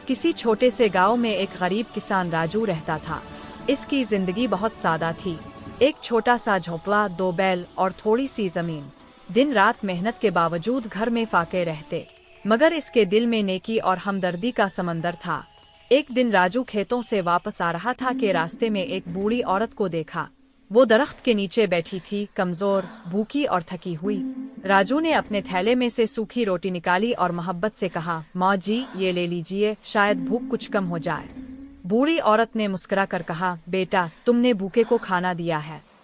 किसी छोटे से गांव में एक गरीब किसान राजू रहता था। इसकी जिंदगी बहुत सादा थी। एक छोटा सा झोपड़ा, 2 बैल और थोड़ी सी जमीन। दिन रात मेहनत के बावजूद घर में फाके रहते, मगर इसके दिल में नेकी और हमदर्दी का समंदर था। एक दिन राजू खेतों से वापस आ रहा था कि रास्ते में एक बूढ़ी औरत को देखा। वो दरख्त के नीचे बैठी थी, कमजोर, भूखी और थकी हुई। राजू ने अपने थैले में से सूखी रोटी निकाली और मोहब्बत से कहा, माँ जी ये ले लीजिए, शायद भूख कुछ कम हो जाए। बूढ़ी औरत ने मुस्कुरा कर कहा, बेटा तुमने भूखे को खाना दिया है,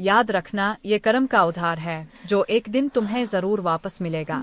याद रखना ये कर्म का उधार है जो एक दिन तुम्हें जरूर वापस मिलेगा।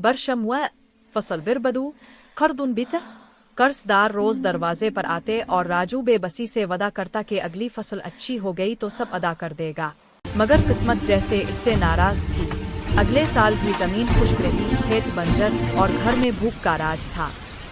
बरशमवा फसल बिरबदू खरदुन बिता। कर्जदार रोज दरवाजे पर आते और राजू बेबसी से वादा करता कि अगली फसल अच्छी हो गई तो सब अदा कर देगा, मगर किस्मत जैसे इससे नाराज थी। अगले साल भी जमीन खुश्क रही, खेत बंजर और घर में भूख का राज था।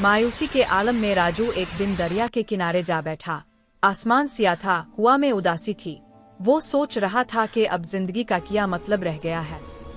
मायूसी के आलम में राजू एक दिन दरिया के किनारे जा बैठा। आसमान सिया था, हवा में उदासी थी। वो सोच रहा था कि अब जिंदगी का क्या मतलब रह गया है।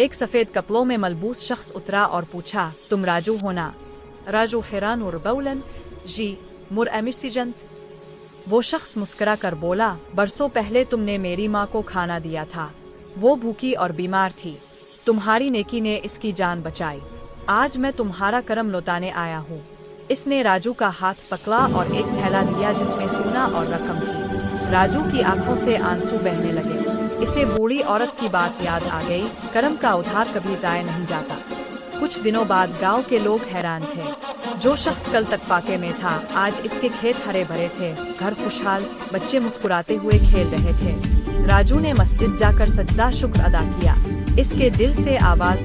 एक सफेद कपड़ों में मलबूस शख्स उतरा और पूछा, तुम राजू हो ना? राजू हैरान और बौलन जी मुर अमिशजंत। वो शख्स मुस्कुरा कर बोला, बरसों पहले तुमने मेरी माँ को खाना दिया था। वो भूखी और बीमार थी, तुम्हारी नेकी ने इसकी जान बचाई। आज मैं तुम्हारा करम लौटाने आया हूँ। इसने राजू का हाथ पकड़ा और एक थैला दिया जिसमें सोना और रकम थी। राजू की आंखों से आंसू बहने लगे। इसे बूढ़ी औरत की बात याद आ गई, करम का उधार कभी जाया नहीं जाता। कुछ दिनों बाद गांव के लोग हैरान थे। जो शख्स कल तक फाके में था, आज इसके खेत हरे भरे थे, घर खुशहाल, बच्चे मुस्कुराते हुए खेल रहे थे। राजू ने मस्जिद जाकर सजदा शुक्र अदा किया। इसके दिल से आवाज